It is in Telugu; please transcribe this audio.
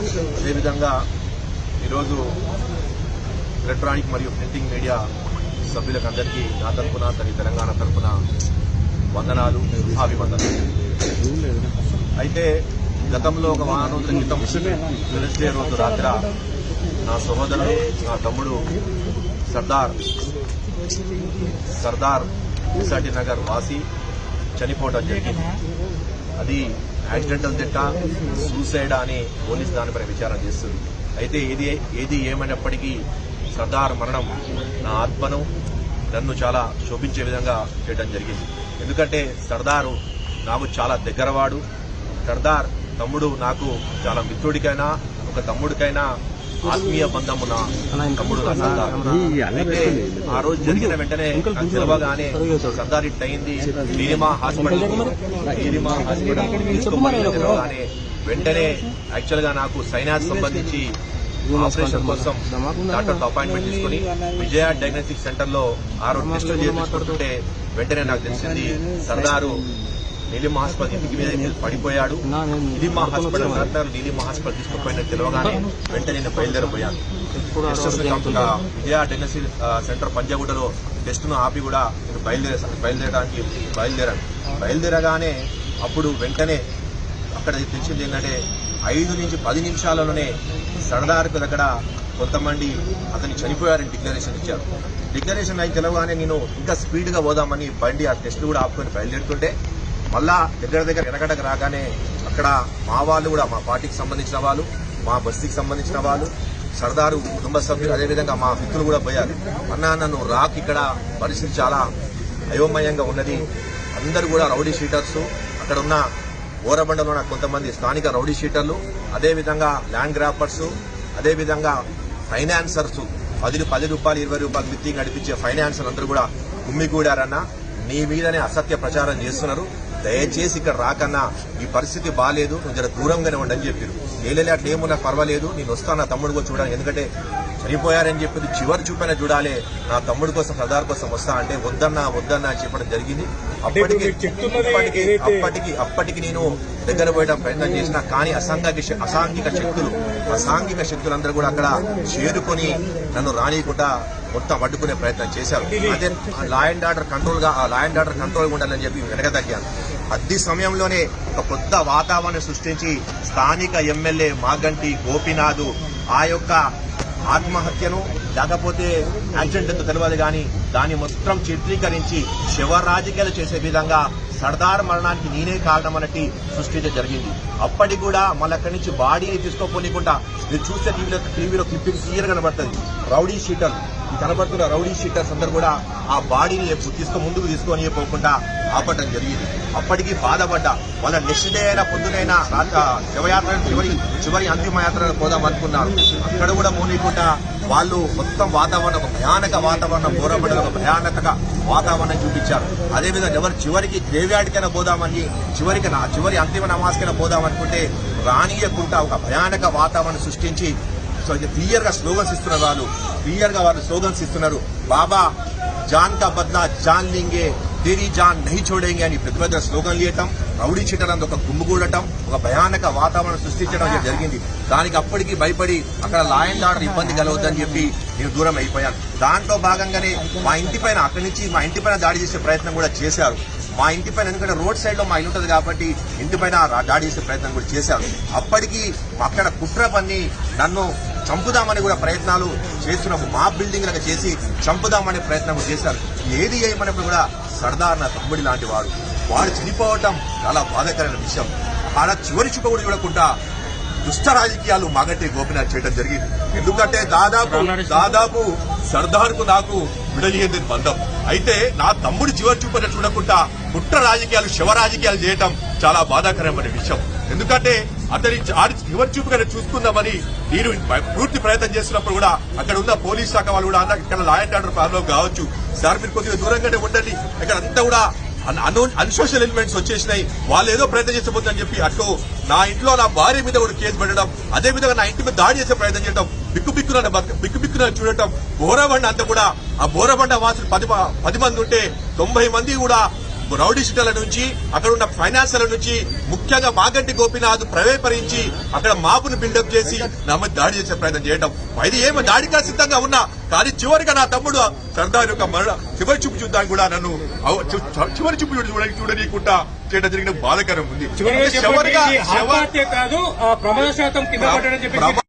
అదేవిధంగా ఈరోజు ఎలక్ట్రానిక్ మరియు ప్రింటింగ్ మీడియా సభ్యులకు అందరికీ నా తరఫున తెలంగాణ తరఫున వందనాలు, అభివందనాలు. అయితే గతంలో ఒక వారం రోజుల క్రితం వెనస్డే రోజు రాత్రి నా సహోదరుడు, నా తమ్ముడు సర్దార్ విశాటి నగర్ వాసి చనిపోవడం జరిగింది. అది యాక్సిడెంటల్ డెత్, సూసైడ్ అని పోలీసు దానిపై విచారణ చేస్తుంది. అయితే ఏది ఏమైనప్పటికీ సర్దార్ మరణం నా ఆత్మను, నన్ను చాలా శోభించే విధంగా చేయడం జరిగింది. ఎందుకంటే సర్దారు నాకు చాలా దగ్గరవాడు. సర్దార్ తమ్ముడు నాకు చాలా మిత్రుడికైనా, ఒక తమ్ముడికైనా ఆత్మీయ బంధము నా తమ్ముడు నా సర్దార్. అయితే ఆ రోజు జరిగిన వెంటనే తెలవగానే సర్దార్ ఇట్ అయింది, నీలిమా హాస్పిటల్ తెలవగానే వెంటనే యాక్చువల్ గా నాకు సైనాస్ సంబంధించి ఆపరేషన్ కోసం డాక్టర్ అపాయింట్మెంట్ తీసుకుని విజయ డయాగ్నోస్టిక్ సెంటర్ లో 6 టెస్టులు చేయించుకుంటుంటే వెంటనే నాకు తెలిసింది సర్దారు నీలిమ హాస్పిటల్ ఇంటికి మీద పడిపోయాడు. నీలిమ హాస్పిటల్ నీలిమ హాస్పిటల్ తీసుకుపోయిన తెలవగానే వెంటనే నేను బయలుదేరిపోయాను. విజయ డయాగ్నోస్టిక్ సెంటర్ పంజాగుట్టలో టెస్టును ఆపి కూడా నేను బయలుదేరగానే అప్పుడు వెంటనే అక్కడ తెలిసింది ఏంటంటే 5 నుంచి 10 నిమిషాలలోనే సర్దార్కు దగ్గర కొంతమంది అతన్ని చనిపోయారని డిక్లరేషన్ ఇచ్చారు. డిక్లరేషన్ అయి తెలవగానే నేను ఇంకా స్పీడ్గా పోదామని బండి ఆ టెస్ట్ కూడా ఆపుకొని బయలుదేరుతుంటే మళ్ళా దగ్గర ఎనగడకు రాగానే అక్కడ మా వాళ్ళు కూడా, మా పార్టీకి సంబంధించిన వాళ్ళు, మా బస్తీకి సంబంధించిన వాళ్ళు, సర్దారు కుటుంబ సభ్యులు, అదేవిధంగా మా మిత్రులు కూడా పోయారు. నన్ను రాక్ ఇక్కడ పరిస్థితి చాలా అయోమయంగా ఉన్నది. అందరూ కూడా రౌడీ షీటర్స్, అక్కడ ఉన్న ఓరబండలో ఉన్న కొంతమంది స్థానిక రౌడీ షీటర్లు, అదేవిధంగా ల్యాండ్ గ్రాపర్స్, అదేవిధంగా ఫైనాన్సర్స్, 10 రూపాయలు 20 రూపాయలు మిత్తి నడిపించే ఫైనాన్సర్ అందరూ కూడా గుమ్మిగూడారన్న, నీ మీదనే అసత్య ప్రచారం చేస్తున్నారు, దయచేసి ఇక్కడ రాకన్నా, ఈ పరిస్థితి బాగాలేదు, నువ్వు జర దూరంగానే ఉండని చెప్పారు. ఏలేలే అట్లా ఏమున్నా పర్వాలేదు, నేను వస్తాను నా తమ్ముడు కూడా చూడాలి, ఎందుకంటే చనిపోయారని చెప్పి చివరి చూపైనా చూడాలి, నా తమ్ముడు కోసం సర్దార్ కోసం వస్తా అంటే వద్దన్నా అని చెప్పడం జరిగింది. అప్పటికి నేను దగ్గర పోయడం ప్రయత్నం చేసిన, కానీ అసాంఘిక శక్తులందరూ కూడా అక్కడ చేరుకొని నన్ను రానియకుండా మొత్తం అడ్డుకునే ప్రయత్నం చేశారు. అదే లా అండ్ ఆర్డర్ కంట్రోల్ ఉండాలని చెప్పి వెనకదగ్గాను. అతి సమయంలోనే ఒక కొత్త వాతావరణం సృష్టించి స్థానిక ఎమ్మెల్యే మాగంటి గోపీనాథ్ ఆ యొక్క ఆత్మహత్యను లేకపోతే యాక్సిడెంట్ తెలియదు కానీ దాన్ని మొత్తం చిత్రీకరించి శవ రాజకీయాలు చేసే విధంగా సర్దార్ మరణానికి నేనే కారణం అన్నట్టు సృష్టించడం జరిగింది. అప్పటికి కూడా మళ్ళీ అక్కడి నుంచి బాడీని తీసుకోపోనీకుండా మీరు చూస్తే టీవీలో క్లిప్పింగ్ క్లియర్ కనబడుతుంది. రౌడీ షీటర్ కనబడుతున్న రౌడీ షీటర్స్ అందరూ కూడా ఆ బాడీని ముందుకు తీసుకొని పోకుండా ఆపటం జరిగింది. అప్పటికి బాధపడ్డా. వాళ్ళ నెక్స్ట్ డే అయినా పొద్దునైనా శవయాత్ర చివరి అంతిమ యాత్ర పోదాం అనుకున్నారు. అక్కడ కూడా మోనీకుండా వాళ్ళు మొత్తం వాతావరణం, ఒక భయానక వాతావరణం, బోరబడ్డ ఒక భయానక వాతావరణం చూపించారు. అదేవిధంగా ఎవరు చివరికి గ్రేవ్యార్డ్కైనా పోదామని, చివరి అంతిమ నమాజ్కైనా పోదామనుకుంటే రానియకుండా ఒక భయానక వాతావరణం సృష్టించి క్లియర్ గా స్లోగన్స్ ఇస్తున్నారు. బాబా జాన్ కా బద్లా జాన్ లింగే, తేరీ జాన్ నహీ చోడేంగే అని పెద్ద పెద్ద స్లోగన్లు ఇవ్వటం, రౌడీ షీటర్ అందు ఒక గుమ్ముగూడటం, ఒక భయానక వాతావరణం సృష్టించడం జరిగింది. దానికి అప్పటికి భయపడి అక్కడ లా అండ్ ఆర్డర్ ఇబ్బంది కలవద్దని చెప్పి నేను దూరం అయిపోయాను. దాంట్లో భాగంగానే మా ఇంటిపైన అక్కడి నుంచి మా ఇంటిపైన దాడి చేసే ప్రయత్నం కూడా చేశారు. మా ఇంటిపైన, ఎందుకంటే రోడ్ సైడ్ లో మా ఇల్లు ఉంటుంది కాబట్టి ఇంటిపైన దాడి చేసే ప్రయత్నం కూడా చేశారు. అప్పటికి అక్కడ కుట్ర పన్ని నన్ను చంపుదామని కూడా ప్రయత్నాలు చేస్తున్నాము. మా బిల్డింగ్ లాగా చేసి చంపుదామనే ప్రయత్నం చేశారు. ఏది చేయమన్నప్పుడు కూడా సర్దార్ నా తమ్ముడి లాంటి వాడు చనిపోవటం చాలా బాధాకరమైన విషయం. ఆడ చివరి చూప కూడా చూడకుండా దుష్ట రాజకీయాలు మాగంటి గోపీనాథ్ చేయడం జరిగింది. ఎందుకంటే దాదాపు సర్దార్ కు నాకు విడదీయంది బంధం. అయితే నా తమ్ముడి చివరి చూపని చూడకుండా కుట్ర రాజకీయాలు, శవ రాజకీయాలు చేయటం చాలా బాధాకరమైన విషయం. ఎందుకంటే అతని చివరి చూపుగా చూసుకుందామని నేను పూర్తి ప్రయత్నం చేస్తున్నప్పుడు కూడా అక్కడ ఉన్న పోలీస్ శాఖ వాళ్ళు కూడా ఇక్కడ లా అండ్ ఆర్డర్ ప్రాబ్లం కావచ్చు సార్, మీరు కొద్దిగా దూరంగానే ఉండండి, ఇక్కడ అంతా కూడా అన్సోషల్ ఎలిమెంట్స్ వచ్చేసినాయి, వాళ్ళు ఏదో ప్రయత్నం చేసిపోతుందని చెప్పి అటు నా ఇంట్లో నా భార్య మీద కూడా కేసు పెట్టడం, అదేవిధంగా నా ఇంటి మీద దాడి చేసే ప్రయత్నం చేయడం, బిక్కుబిక్కున చూడటం. బోరబండ అంతా కూడా ఆ బోరబండ వాసులు 10 మంది ఉంటే 90 మంది కూడా రౌడీ షీటర్ల నుంచి అక్కడ ఉన్న ఫైనాన్సర్ల నుంచి ముఖ్యంగా మాగంటి గోపీనాథ్ ప్రవేశపరించి అక్కడ మాపును బిల్డప్ చేసి నా మీద దాడి చేసే ప్రయత్నం చేయడం. ఇది ఏమో దాడిగా సిద్ధంగా ఉన్నా కానీ చివరిగా నా తమ్ముడు సర్దార్ యొక్క చివరి చూపు చూద్దానికి కూడా నన్ను చివరి చూపు చూడనీయకుండా చేయడం జరిగిన బాధకరం ఉంది. కాదు ప్రమాదశాతం కింద పడ్డాడని చెప్పి